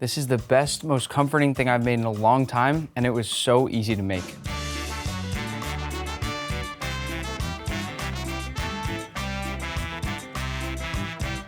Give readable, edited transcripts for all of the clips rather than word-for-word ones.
This is the best, most comforting thing I've made in a long time, and it was so easy to make.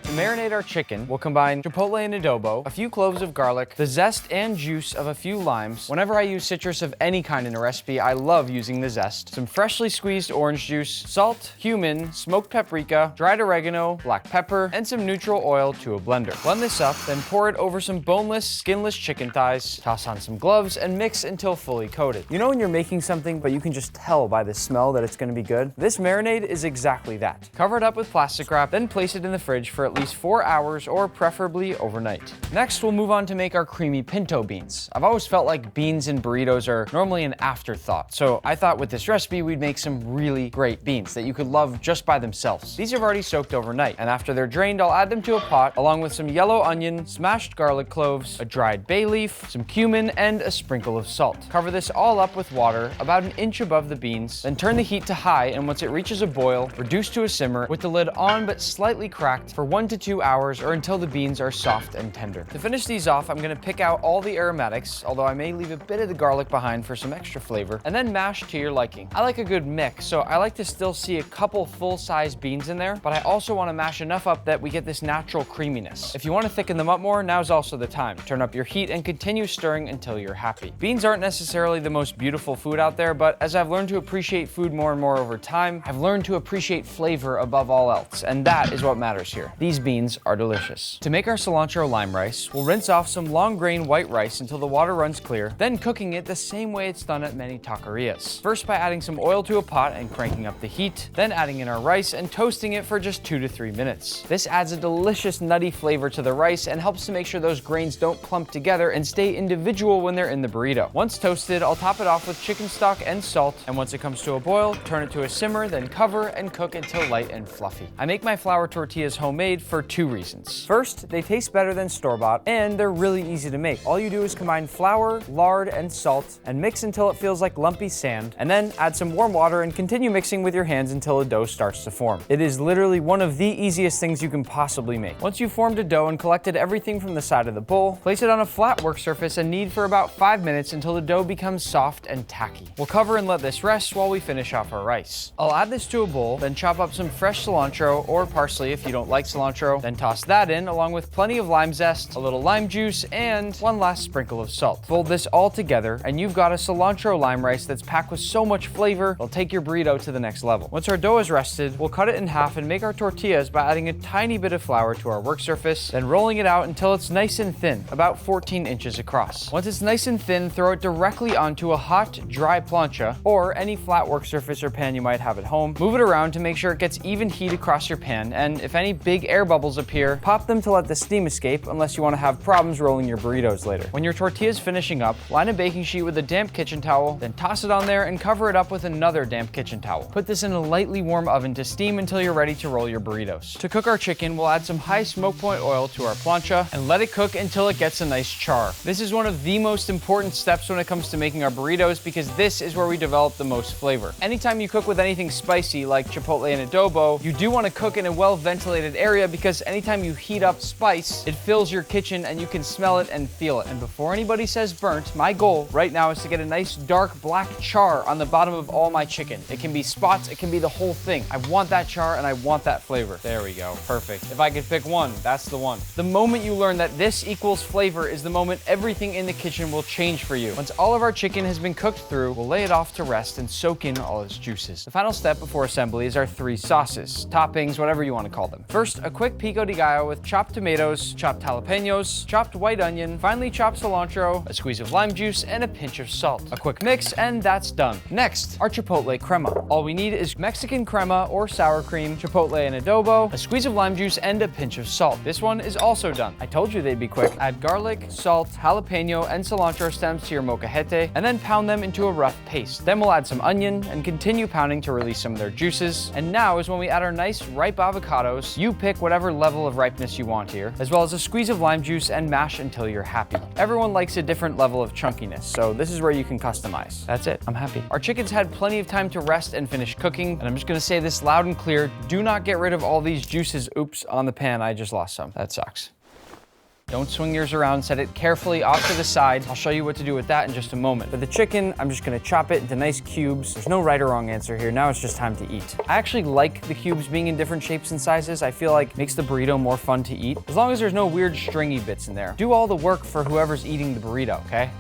To marinate our chicken, we'll combine chipotle and adobo, a few cloves of garlic, the zest and juice of a few limes. Whenever I use citrus of any kind in a recipe, I love using the zest. Some freshly squeezed orange juice, salt, cumin, smoked paprika, dried oregano, black pepper, and some neutral oil to a blender. Blend this up, then pour it over some boneless, skinless chicken thighs, toss on some gloves, and mix until fully coated. You know when you're making something, but you can just tell by the smell that it's gonna be good? This marinade is exactly that. Cover it up with plastic wrap, then place it in the fridge for at least 4 hours or preferably overnight. Next, we'll move on to make our creamy pinto beans. I've always felt like beans in burritos are normally an afterthought, so I thought with this recipe we'd make some really great beans that you could love just by themselves. These have already soaked overnight, and after they're drained, I'll add them to a pot along with some yellow onion, smashed garlic cloves, a dried bay leaf, some cumin, and a sprinkle of salt. Cover this all up with water about an inch above the beans, then turn the heat to high, and once it reaches a boil, reduce to a simmer with the lid on but slightly cracked for 1 to 2 hours or until the beans are soft and tender. To finish these off, I'm gonna pick out all the aromatics, although I may leave a bit of the garlic behind for some extra flavor, and then mash to your liking. I like a good mix, so I like to still see a couple full-size beans in there, but I also wanna mash enough up that we get this natural creaminess. If you wanna thicken them up more, now's also the time. Turn up your heat and continue stirring until you're happy. Beans aren't necessarily the most beautiful food out there, but as I've learned to appreciate food more and more over time, I've learned to appreciate flavor above all else, and that is what matters here. These beans are delicious. To make our cilantro lime rice, we'll rinse off some long grain white rice until the water runs clear, then cooking it the same way it's done at many taquerias. First by adding some oil to a pot and cranking up the heat, then adding in our rice and toasting it for just 2 to 3 minutes. This adds a delicious nutty flavor to the rice and helps to make sure those grains don't clump together and stay individual when they're in the burrito. Once toasted, I'll top it off with chicken stock and salt, and once it comes to a boil, turn it to a simmer, then cover and cook until light and fluffy. I make my flour tortillas homemade for 2 reasons. First, they taste better than store-bought, and they're really easy to make. All you do is combine flour, lard, and salt, and mix until it feels like lumpy sand, and then add some warm water and continue mixing with your hands until a dough starts to form. It is literally one of the easiest things you can possibly make. Once you've formed a dough and collected everything from the side of the bowl, place it on a flat work surface and knead for about 5 minutes until the dough becomes soft and tacky. We'll cover and let this rest while we finish off our rice. I'll add this to a bowl, then chop up some fresh cilantro or parsley if you don't like cilantro, then toss that in along with plenty of lime zest, a little lime juice, and one last sprinkle of salt. Fold this all together and you've got a cilantro lime rice that's packed with so much flavor, it'll take your burrito to the next level. Once our dough is rested, we'll cut it in half and make our tortillas by adding a tiny bit of flour to our work surface, then rolling it out until it's nice and thin, about 14 inches across. Once it's nice and thin, throw it directly onto a hot, dry plancha, or any flat work surface or pan you might have at home. Move it around to make sure it gets even heat across your pan, and if any big air bubbles appear, pop them to let the steam escape unless you want to have problems rolling your burritos later. When your tortilla is finishing up, line a baking sheet with a damp kitchen towel, then toss it on there and cover it up with another damp kitchen towel. Put this in a lightly warm oven to steam until you're ready to roll your burritos. To cook our chicken, we'll add some high smoke point oil to our plancha and let it cook until it gets a nice char. This is one of the most important steps when it comes to making our burritos because this is where we develop the most flavor. Anytime you cook with anything spicy like chipotle and adobo, you do want to cook in a well-ventilated area because anytime you heat up spice, it fills your kitchen and you can smell it and feel it. And before anybody says burnt, my goal right now is to get a nice dark black char on the bottom of all my chicken. It can be spots, it can be the whole thing. I want that char and I want that flavor. There we go, perfect. If I could pick one, that's the one. The moment you learn that this equals flavor is the moment everything in the kitchen will change for you. Once all of our chicken has been cooked through, we'll lay it off to rest and soak in all its juices. The final step before assembly is our 3 sauces, toppings, whatever you want to call them. First, a quick pico de gallo with chopped tomatoes, chopped jalapenos, chopped white onion, finely chopped cilantro, a squeeze of lime juice, and a pinch of salt. A quick mix, and that's done. Next, our chipotle crema. All we need is Mexican crema or sour cream, chipotle and adobo, a squeeze of lime juice, and a pinch of salt. This one is also done. I told you they'd be quick. Add garlic, salt, jalapeno, and cilantro stems to your molcajete, and then pound them into a rough paste. Then we'll add some onion and continue pounding to release some of their juices. And now is when we add our nice ripe avocados. You pick whatever level of ripeness you want here, as well as a squeeze of lime juice and mash until you're happy. Everyone likes a different level of chunkiness, so this is where you can customize. That's it, I'm happy. Our chicken's had plenty of time to rest and finish cooking, and I'm just gonna say this loud and clear, do not get rid of all these juices, oops, on the pan, I just lost some. That sucks. Don't swing yours around, set it carefully off to the side. I'll show you what to do with that in just a moment. For the chicken, I'm just gonna chop it into nice cubes. There's no right or wrong answer here. Now it's just time to eat. I actually like the cubes being in different shapes and sizes. I feel like it makes the burrito more fun to eat, as long as there's no weird stringy bits in there. Do all the work for whoever's eating the burrito, okay?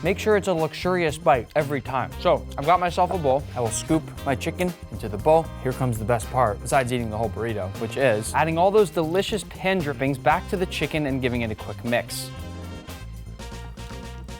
Make sure it's a luxurious bite every time. So I've got myself a bowl. I will scoop my chicken into the bowl. Here comes the best part, besides eating the whole burrito, which is adding all those delicious pan drippings back to the chicken and giving it a quick mix.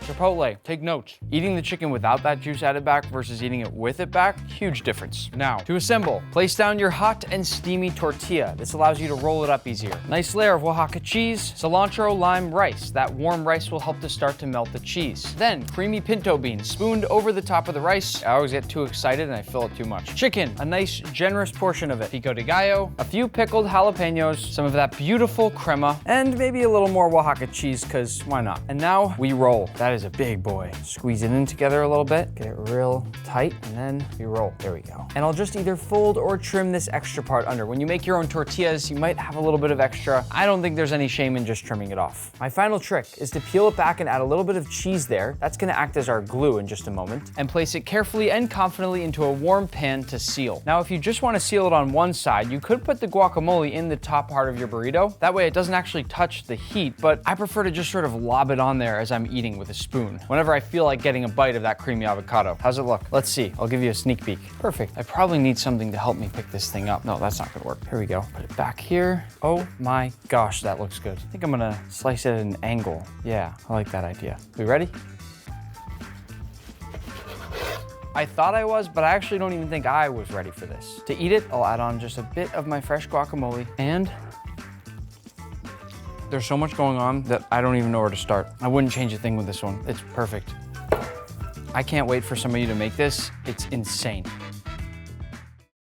Chipotle, take notes. Eating the chicken without that juice added back versus eating it with it back, huge difference. Now, to assemble, place down your hot and steamy tortilla. This allows you to roll it up easier. Nice layer of Oaxaca cheese, cilantro, lime, rice. That warm rice will help to start to melt the cheese. Then, creamy pinto beans, spooned over the top of the rice. I always get too excited and I fill it too much. Chicken, a nice, generous portion of it. Pico de gallo, a few pickled jalapenos, some of that beautiful crema, and maybe a little more Oaxaca cheese, because why not? And now we roll. That is a big boy. Squeeze it in together a little bit, get it real tight, and then we roll. There we go. And I'll just either fold or trim this extra part under. When you make your own tortillas, you might have a little bit of extra. I don't think there's any shame in just trimming it off. My final trick is to peel it back and add a little bit of cheese there. That's gonna act as our glue in just a moment. And place it carefully and confidently into a warm pan to seal. Now, if you just wanna seal it on one side, you could put the guacamole in the top part of your burrito. That way it doesn't actually touch the heat, but I prefer to just sort of lob it on there as I'm eating with a spoon, whenever I feel like getting a bite of that creamy avocado. How's it look? Let's see. I'll give you a sneak peek. Perfect. I probably need something to help me pick this thing up. No, that's not gonna work. Here we go. Put it back here. Oh my gosh, that looks good. I think I'm gonna slice it at an angle. Yeah, I like that idea. We ready? I thought I was, but I actually don't even think I was ready for this. To eat it, I'll add on just a bit of my fresh guacamole, and there's so much going on that I don't even know where to start. I wouldn't change a thing with this one. It's perfect. I can't wait for some of you to make this. It's insane.